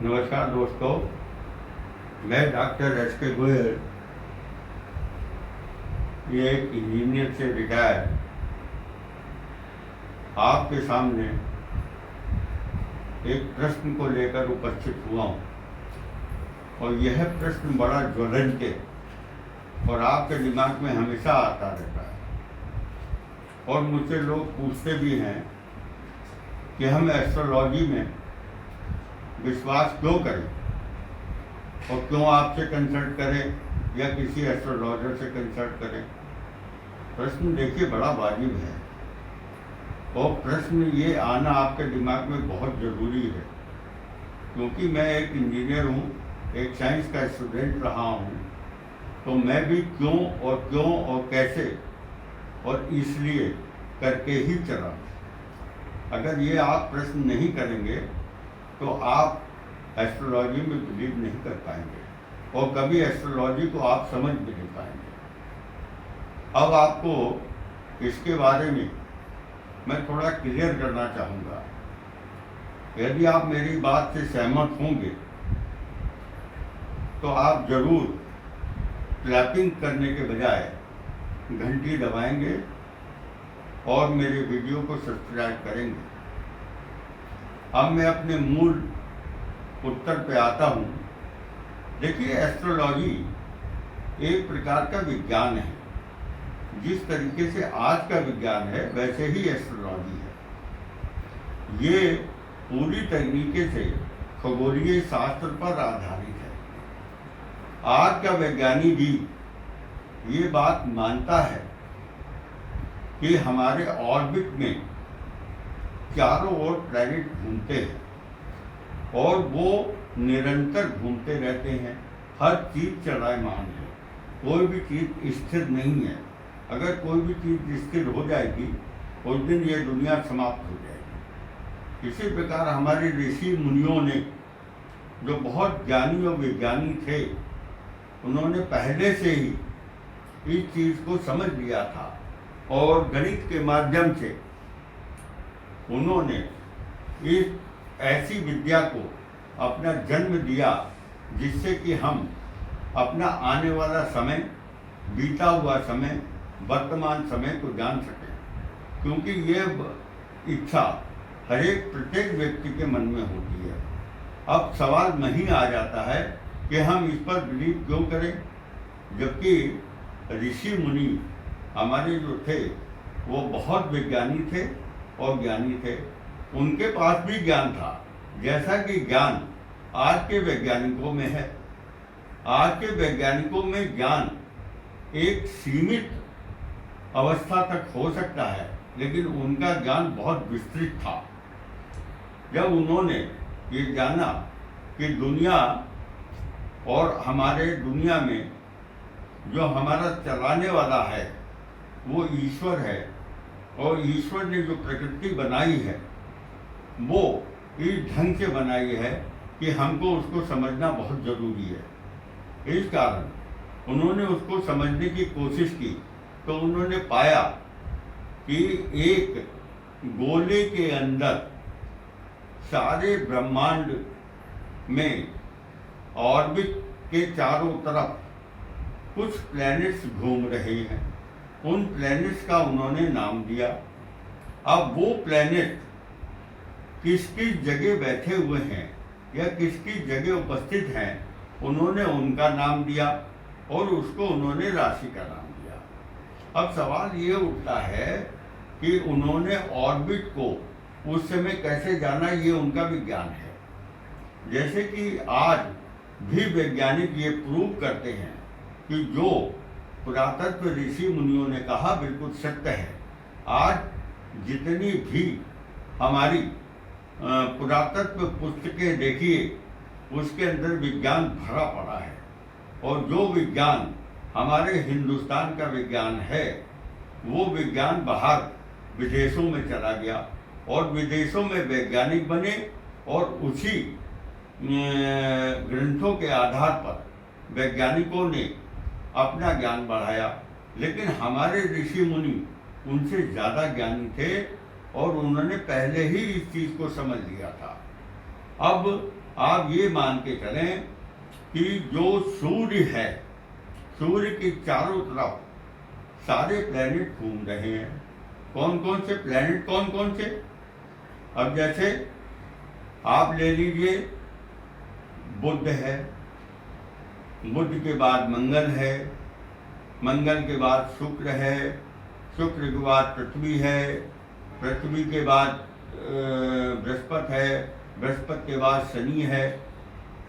नमस्कार दोस्तों, मैं डॉक्टर एस.के. गोयल, ये एक इंजीनियर से रिटायर आपके सामने एक प्रश्न को लेकर उपस्थित हुआ हूँ। और यह प्रश्न बड़ा ज्वलंत है और आपके दिमाग में हमेशा आता रहता है। और मुझसे लोग पूछते भी हैं कि हम एस्ट्रोलॉजी में विश्वास क्यों करें और क्यों आपसे कंसल्ट करें या किसी एस्ट्रोलॉजर से कंसल्ट करें। प्रश्न देखिए बड़ा वाजिब है और प्रश्न ये आना आपके दिमाग में बहुत ज़रूरी है, क्योंकि मैं एक इंजीनियर हूँ, एक साइंस का स्टूडेंट रहा हूँ। तो मैं भी क्यों और कैसे और इसलिए करके ही चला। अगर ये आप प्रश्न नहीं करेंगे तो आप एस्ट्रोलॉजी में बिलीव नहीं कर पाएंगे और कभी एस्ट्रोलॉजी को आप समझ भी नहीं पाएंगे। अब आपको इसके बारे में मैं थोड़ा क्लियर करना चाहूँगा। यदि आप मेरी बात से सहमत होंगे तो आप ज़रूर क्लैपिंग करने के बजाय घंटी दबाएंगे और मेरे वीडियो को सब्सक्राइब करेंगे। अब मैं अपने मूल उत्तर पे आता हूँ। देखिए, एस्ट्रोलॉजी एक प्रकार का विज्ञान है। जिस तरीके से आज का विज्ञान है वैसे ही एस्ट्रोलॉजी है। ये पूरी तरीके से खगोलीय शास्त्र पर आधारित है। आज का वैज्ञानिक भी ये बात मानता है कि हमारे ऑर्बिट में चारों ओर प्लैनेट घूमते हैं और वो निरंतर घूमते रहते हैं। हर चीज़ चलायमान है, कोई भी चीज़ स्थिर नहीं है। अगर कोई भी चीज़ स्थिर हो जाएगी उस दिन ये दुनिया समाप्त हो जाएगी। इसी प्रकार हमारे ऋषि मुनियों ने, जो बहुत ज्ञानी और विज्ञानी थे, उन्होंने पहले से ही इस चीज़ को समझ लिया था और गणित के माध्यम से उन्होंने इस ऐसी विद्या को अपना जन्म दिया जिससे कि हम अपना आने वाला समय, बीता हुआ समय, वर्तमान समय को जान सकें। क्योंकि ये इच्छा हर एक प्रत्येक व्यक्ति के मन में होती है। अब सवाल नहीं आ जाता है कि हम इस पर बिलीव क्यों करें, जबकि ऋषि मुनि हमारे जो थे वो बहुत विज्ञानी थे और ज्ञानी थे। उनके पास भी ज्ञान था, जैसा कि ज्ञान आज के वैज्ञानिकों में है। आज के वैज्ञानिकों में ज्ञान एक सीमित अवस्था तक हो सकता है, लेकिन उनका ज्ञान बहुत विस्तृत था। जब उन्होंने ये जाना कि दुनिया और हमारे दुनिया में जो हमारा चलाने वाला है वो ईश्वर है और ईश्वर ने जो प्रकृति बनाई है वो इस ढंग से बनाई है कि हमको उसको समझना बहुत ज़रूरी है। इस कारण उन्होंने उसको समझने की कोशिश की तो उन्होंने पाया कि एक गोले के अंदर सारे ब्रह्मांड में ऑर्बिट के चारों तरफ कुछ प्लैनेट्स घूम रहे हैं। उन प्लैनेट्स का उन्होंने नाम दिया। अब वो प्लैनेट किस किस जगह बैठे हुए हैं या किस किस जगह उपस्थित हैं, उन्होंने उनका नाम दिया और उसको उन्होंने राशि का नाम दिया। अब सवाल ये उठता है कि उन्होंने ऑर्बिट को उस समय कैसे जाना, ये उनका विज्ञान है। जैसे कि आज भी वैज्ञानिक ये प्रूव करते हैं कि जो पुरातत्व ऋषि मुनियों ने कहा बिल्कुल सत्य है। आज जितनी भी हमारी पुरातत्व पुस्तकें देखिए उसके अंदर विज्ञान भरा पड़ा है। और जो विज्ञान हमारे हिंदुस्तान का विज्ञान है वो विज्ञान बाहर विदेशों में चला गया और विदेशों में वैज्ञानिक बने और उसी ग्रंथों के आधार पर वैज्ञानिकों ने अपना ज्ञान बढ़ाया। लेकिन हमारे ऋषि मुनि उनसे ज़्यादा ज्ञानी थे और उन्होंने पहले ही इस चीज़ को समझ लिया था। अब आप ये मान के चलें कि जो सूर्य है, सूर्य के चारों तरफ सारे प्लैनेट घूम रहे हैं। कौन कौन से प्लैनेट, कौन कौन से? अब जैसे आप ले लीजिए, बुध है, बुध के बाद मंगल है, मंगल के बाद शुक्र है, शुक्र के बाद पृथ्वी है, पृथ्वी के बाद बृहस्पति है, बृहस्पति के बाद शनि है,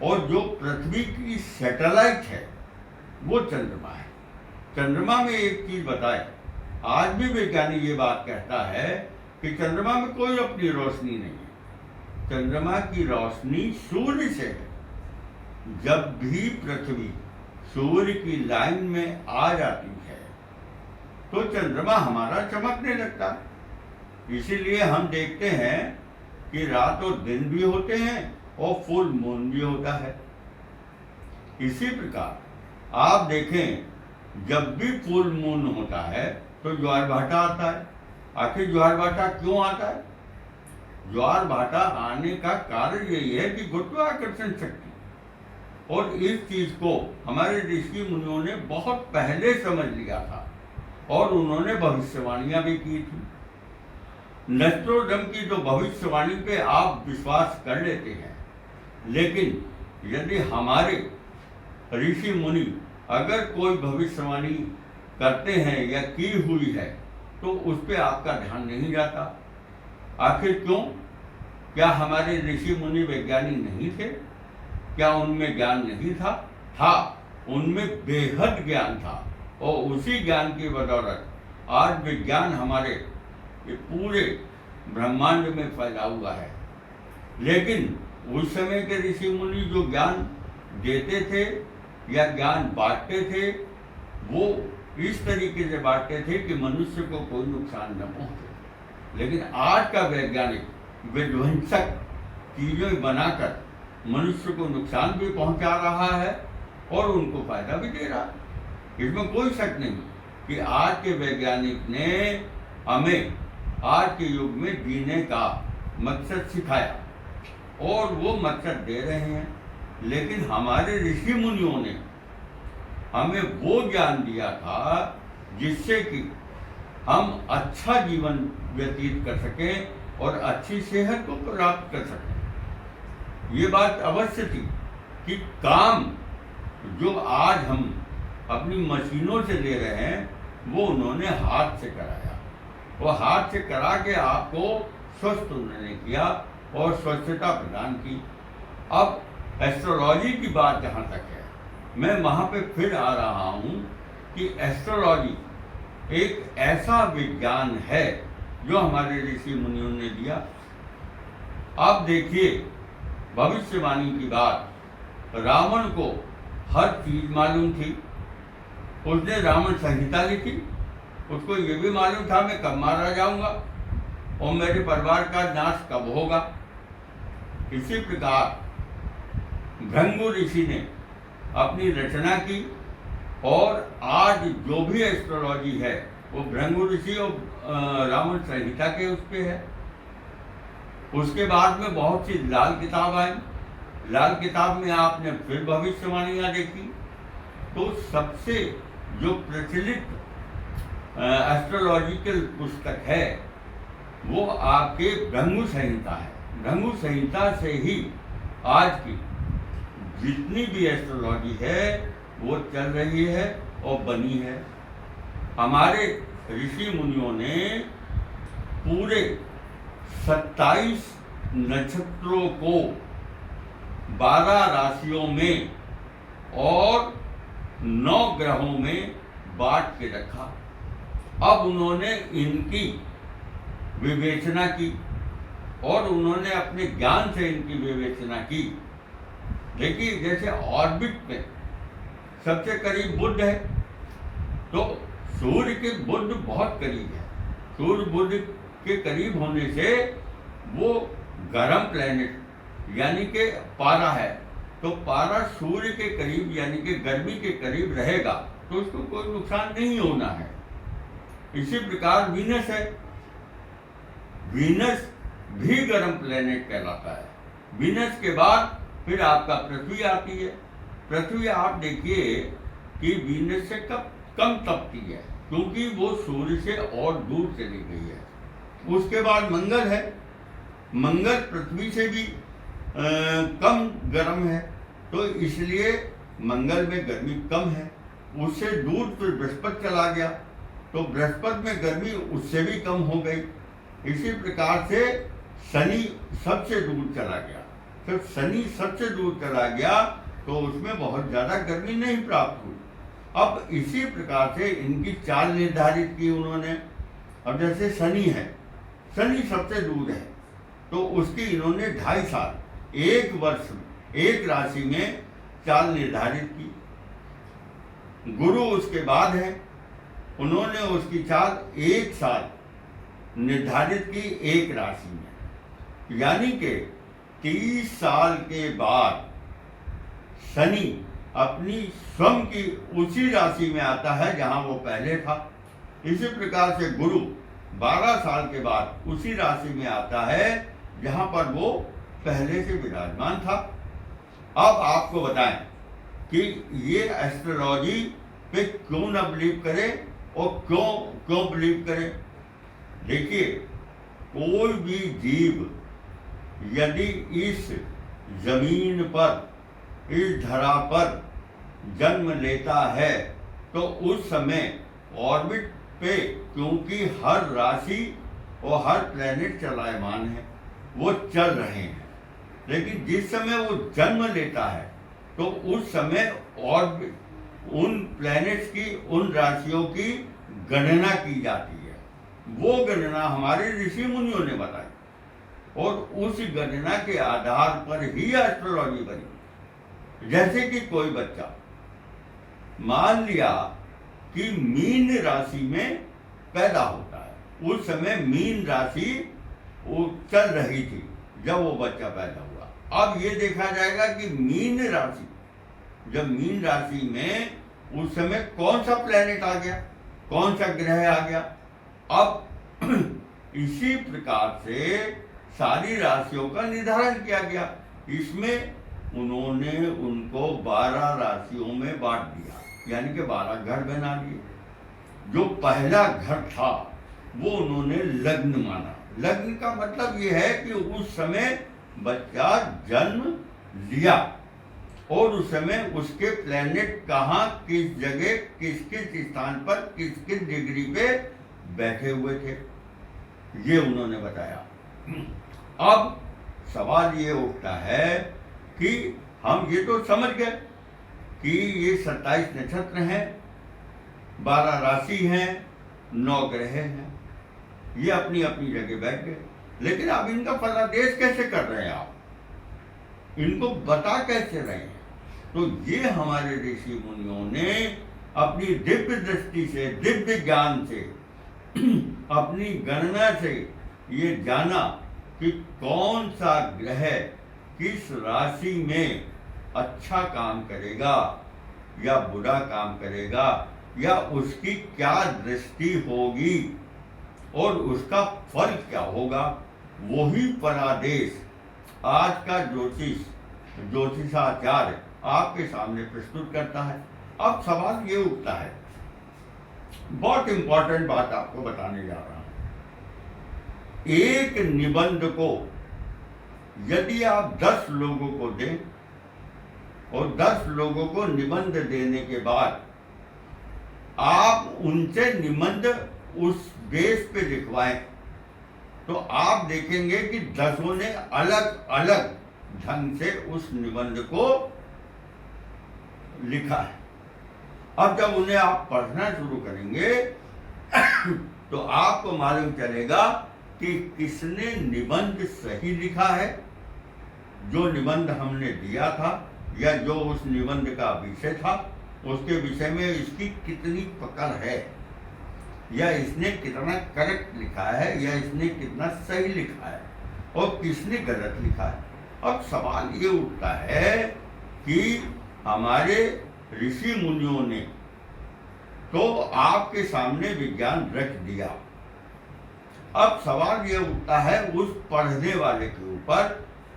और जो पृथ्वी की सैटेलाइट है वो चंद्रमा है। चंद्रमा में एक चीज बताए, आज भी वैज्ञानिक ये बात कहता है कि चंद्रमा में कोई अपनी रोशनी नहीं है। चंद्रमा की रोशनी सूर्य से है। जब भी पृथ्वी सूर्य की लाइन में आ जाती है तो चंद्रमा हमारा चमकने लगता है। इसीलिए हम देखते हैं कि रात और दिन भी होते हैं और फुल मून भी होता है। इसी प्रकार आप देखें, जब भी फुल मून होता है तो ज्वार भाटा आता है। आखिर ज्वार भाटा क्यों आता है? ज्वार भाटा आने का कारण यही है कि गुरुत्वाकर्षण शक्ति, और इस चीज को हमारे ऋषि मुनियों ने बहुत पहले समझ लिया था और उन्होंने भविष्यवाणियां भी की थी। नस्ट्रोडम की जो भविष्यवाणी पे आप विश्वास कर लेते हैं, लेकिन यदि हमारे ऋषि मुनि अगर कोई भविष्यवाणी करते हैं या की हुई है तो उस पर आपका ध्यान नहीं जाता। आखिर क्यों? क्या हमारे ऋषि मुनि वैज्ञानिक नहीं थे? क्या उनमें ज्ञान नहीं था? था, उनमें बेहद ज्ञान था, और उसी ज्ञान की बदौलत आज विज्ञान हमारे पूरे ब्रह्मांड में फैला हुआ है। लेकिन उस समय के ऋषि मुनि जो ज्ञान देते थे या ज्ञान बांटते थे, वो इस तरीके से बांटते थे कि मनुष्य को कोई नुकसान न पहुंचे। लेकिन आज का वैज्ञानिक विध्वंसक चीजें बनाकर मनुष्य को नुकसान भी पहुंचा रहा है और उनको फायदा भी दे रहा है। इसमें कोई शक नहीं कि आज के वैज्ञानिक ने हमें आज के युग में जीने का मकसद सिखाया और वो मकसद दे रहे हैं। लेकिन हमारे ऋषि मुनियों ने हमें वो ज्ञान दिया था जिससे कि हम अच्छा जीवन व्यतीत कर सकें और अच्छी सेहत को प्राप्त कर सकें। ये बात अवश्य थी कि काम जो आज हम अपनी मशीनों से ले रहे हैं वो उन्होंने हाथ से कराया। वो हाथ से करा के आपको स्वस्थ उन्होंने किया और स्वच्छता प्रदान की। अब एस्ट्रोलॉजी की बात जहाँ तक है, मैं वहाँ पे फिर आ रहा हूँ कि एस्ट्रोलॉजी एक ऐसा विज्ञान है जो हमारे ऋषि मुनियों ने दिया। आप देखिए, भविष्यवाणी की बात, रावण को हर चीज मालूम थी। उसने रावण संहिता लिखी। उसको ये भी मालूम था मैं कब मारा जाऊंगा और मेरे परिवार का नाश कब होगा। इसी प्रकार भृंगु ऋषि ने अपनी रचना की और आज जो भी एस्ट्रोलॉजी है वो भृंगु ऋषि और रावण संहिता के उस पे है। उसके बाद में बहुत सी लाल किताब आई। लाल किताब में आपने फिर भविष्यवाणियां देखी। तो सबसे जो प्रचलित एस्ट्रोलॉजिकल पुस्तक है वो आपके भृंगु संहिता है। भृंगु संहिता से ही आज की जितनी भी एस्ट्रोलॉजी है वो चल रही है और बनी है। हमारे ऋषि मुनियों ने पूरे 27 नक्षत्रों को 12 राशियों में और 9 ग्रहों में बांट के रखा। अब उन्होंने इनकी विवेचना की और उन्होंने अपने ज्ञान से इनकी विवेचना की। देखिए, जैसे ऑर्बिट में सबसे करीब बुध है, तो सूर्य के बुध बहुत करीब है। सूर्य बुध के करीब होने से वो गर्म प्लेनेट यानी कि पारा है, तो पारा सूर्य के करीब यानी कि गर्मी के करीब रहेगा तो उसको कोई नुकसान नहीं होना है। इसी प्रकार वीनस है। वीनस भी गर्म प्लेनेट कहलाता है। वीनस के बाद फिर आपका पृथ्वी आती है। पृथ्वी आप देखिए कि वीनस से कम तपती है, क्योंकि वो सूर्य से और दूर चली गई है। उसके बाद मंगल है। मंगल पृथ्वी से भी कम गर्म है, तो इसलिए मंगल में गर्मी कम है। उससे दूर फिर बृहस्पति चला गया, तो बृहस्पति में गर्मी उससे भी कम हो गई। इसी प्रकार से शनि सबसे दूर चला गया। जब शनि सबसे दूर चला गया तो उसमें बहुत ज़्यादा गर्मी नहीं प्राप्त हुई। अब इसी प्रकार से इनकी चाल निर्धारित की उन्होंने। अब जैसे शनि है, शनि सबसे दूर है, तो उसकी इन्होंने 2.5 साल, 1 वर्ष में, 1 राशि में चाल निर्धारित की। गुरु उसके बाद है, उन्होंने उसकी चाल 1 साल निर्धारित की 1 राशि में, यानी कि 30 साल के बाद शनि अपनी स्वयं की उसी राशि में आता है जहां वो पहले था। इसी प्रकार से गुरु 12 साल के बाद उसी राशि में आता है जहां पर वो पहले से विराजमान था। अब आपको बताएं कि ये एस्ट्रोलॉजी पे क्यों ना बिलीव करें और क्यों बिलीव करें। देखिए, कोई भी जीव यदि इस जमीन पर, इस धरा पर जन्म लेता है तो उस समय ऑर्बिट पे, क्योंकि हर राशि और हर प्लेनेट चलायमान है, वो चल रहे हैं, लेकिन जिस समय वो जन्म लेता है तो उस समय ऑर्बिट, उन प्लैनेट्स की, उन राशियों की गणना की जाती है। वो गणना हमारे ऋषि मुनियों ने बताई और उस गणना के आधार पर ही एस्ट्रोलॉजी बनी। जैसे कि कोई बच्चा मान लिया कि मीन राशि में पैदा होता है, उस समय मीन राशि वो चल रही थी जब वो बच्चा पैदा हुआ। अब ये देखा जाएगा कि मीन राशि, जब मीन राशि में उस समय कौन सा प्लेनेट आ गया, कौन सा ग्रह आ गया। अब इसी प्रकार से सारी राशियों का निर्धारण किया गया। इसमें उन्होंने उनको 12 राशियों में बांट दिया, यानी कि 12 घर बना दिए। जो पहला घर था वो उन्होंने लग्न माना। लग्न का मतलब ये है कि उस समय बच्चा जन्म लिया और उस समय उसके प्लैनेट कहाँ, किस जगह, किस किस स्थान पर, किस किस डिग्री पे बैठे हुए थे, ये उन्होंने बताया। अब सवाल ये उठता है कि हम ये तो समझ गए कि ये 27 नक्षत्र हैं, 12 राशि हैं, 9 ग्रह हैं, ये अपनी अपनी जगह बैठ गए। लेकिन अब इनका फलादेश कैसे कर रहे हैं आप, इनको बता कैसे रहे हैं? तो ये हमारे ऋषि मुनियों ने अपनी दिव्य दृष्टि से, दिव्य ज्ञान से, अपनी गणना से ये जाना कि कौन सा ग्रह किस राशि में अच्छा काम करेगा या बुरा काम करेगा, या उसकी क्या दृष्टि होगी और उसका फल क्या होगा। वही फलादेश आज का ज्योतिषाचार्य आपके सामने प्रस्तुत करता है। अब सवाल ये उठता है, बहुत इंपॉर्टेंट बात आपको बताने जा रहा हूं। एक निबंध को यदि आप 10 लोगों को दें और 10 लोगों को निबंध देने के बाद आप उनसे निबंध उस बेस पे लिखवाएं, तो आप देखेंगे कि 10 ने अलग अलग ढंग से उस निबंध को लिखा है। अब जब उन्हें आप पढ़ना शुरू करेंगे तो आपको मालूम चलेगा कि किसने निबंध सही लिखा है, जो निबंध हमने दिया था या जो उस निबंध का विषय था, उसके विषय में इसकी कितनी पकड़ है, या इसने कितना करेक्ट लिखा है, या इसने कितना सही लिखा है, और किसने गलत लिखा है। अब सवाल ये उठता है कि हमारे ऋषि मुनियों ने तो आपके सामने विज्ञान रख दिया। अब सवाल ये उठता है उस पढ़ने वाले के ऊपर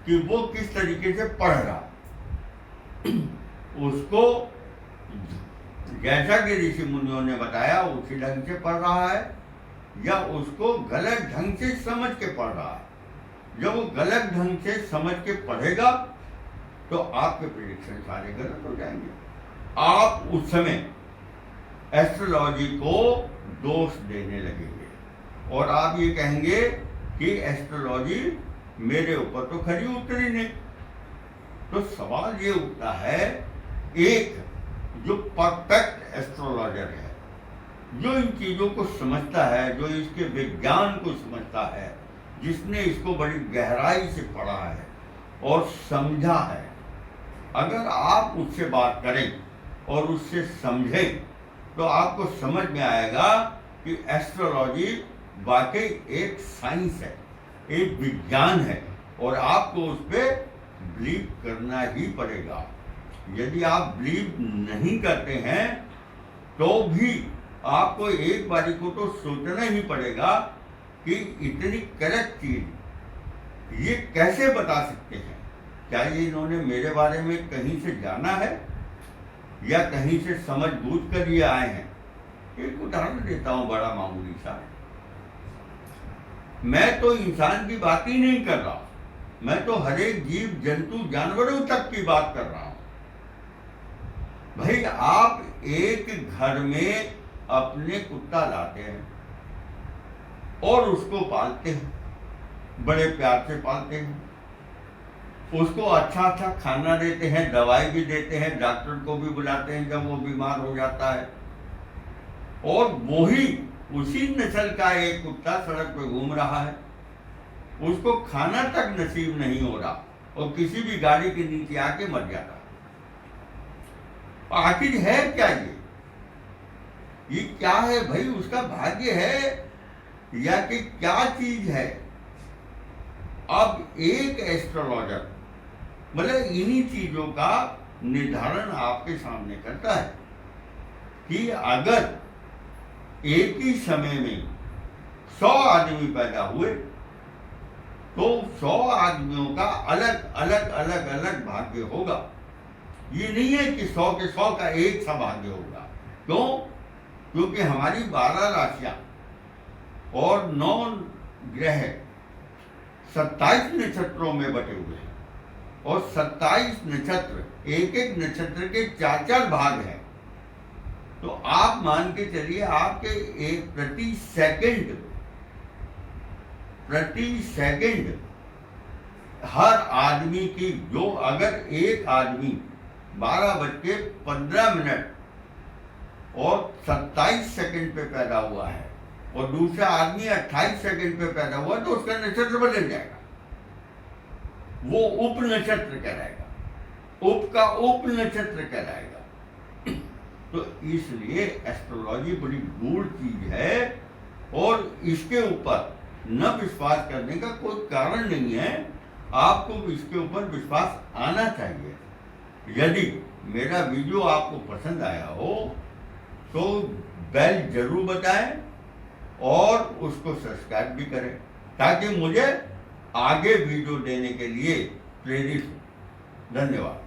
कि वो किस तरीके से पढ़ रहा। उसको जैसा कि ऋषि मुनियों ने बताया उसी ढंग से पढ़ रहा है, या उसको गलत ढंग से समझ के पढ़ रहा है। जब वो गलत ढंग से समझ के पढ़ेगा तो आपके प्रेडिक्शन सारे गलत हो जाएंगे। आप उस समय एस्ट्रोलॉजी को दोष देने लगेंगे और आप ये कहेंगे कि एस्ट्रोलॉजी मेरे ऊपर तो खरी उतरी नहीं। तो सवाल ये उठता है, एक जो परफेक्ट एस्ट्रोलॉजर है, जो इन चीज़ों को समझता है, जो इसके विज्ञान को समझता है, जिसने इसको बड़ी गहराई से पढ़ा है और समझा है, अगर आप उससे बात करें और उससे समझें तो आपको समझ में आएगा कि एस्ट्रोलॉजी वाकई एक साइंस है, एक विज्ञान है और आपको उस पर बिलीव करना ही पड़ेगा। यदि आप बिलीव नहीं करते हैं तो भी आपको एक बारी को तो सोचना ही पड़ेगा कि इतनी करेक्ट चीज ये कैसे बता सकते हैं। क्या ये इन्होंने मेरे बारे में कहीं से जाना है या कहीं से समझ बूझ कर ये आए हैं। एक उदाहरण देता हूं बड़ा मामूली सा। मैं तो इंसान की बात ही नहीं कर रहा, मैं तो हर एक जीव जंतु जानवरों तक की बात कर रहा हूं। भाई आप एक घर में अपने कुत्ता लाते हैं और उसको पालते हैं, बड़े प्यार से पालते हैं, उसको अच्छा अच्छा खाना देते हैं, दवाई भी देते हैं, डॉक्टर को भी बुलाते हैं जब वो बीमार हो जाता है। और वही उसी नस्ल का एक कुत्ता सड़क पे घूम रहा है, उसको खाना तक नसीब नहीं हो रहा और किसी भी गाड़ी के नीचे आके मर जाता है। आखिर है क्या ये क्या है भाई? उसका भाग्य है या कि क्या चीज है? अब एक एस्ट्रोलॉजर मतलब इन्हीं चीजों का निर्धारण आपके सामने करता है कि अगर एक ही समय में 100 आदमी पैदा हुए तो 100 आदमियों का अलग अलग अलग अलग भाग्य होगा। ये नहीं है कि 100 के 100 का एक सा भाग्य होगा। क्यों? क्योंकि हमारी 12 राशियां और 9 ग्रह 27 नक्षत्रों में बटे हुए हैं और 27 नक्षत्र, एक एक नक्षत्र के 4-4 भाग हैं। तो आप मान के चलिए आपके एक प्रति सेकंड हर आदमी की, जो अगर एक आदमी 12:15 और 27 सेकंड पे पैदा हुआ है और दूसरा आदमी 28 सेकंड पे पैदा हुआ तो उसका नक्षत्र बदल जाएगा, वो उप नक्षत्र कहलाएगा, उप का उप नक्षत्र कहलाएगा। तो इसलिए एस्ट्रोलॉजी बड़ी गूढ़ चीज है और इसके ऊपर न विश्वास करने का कोई कारण नहीं है। आपको इसके ऊपर विश्वास आना चाहिए। यदि मेरा वीडियो आपको पसंद आया हो तो बेल जरूर बताएं और उसको सब्सक्राइब भी करें ताकि मुझे आगे वीडियो देने के लिए प्रेरित हो। धन्यवाद।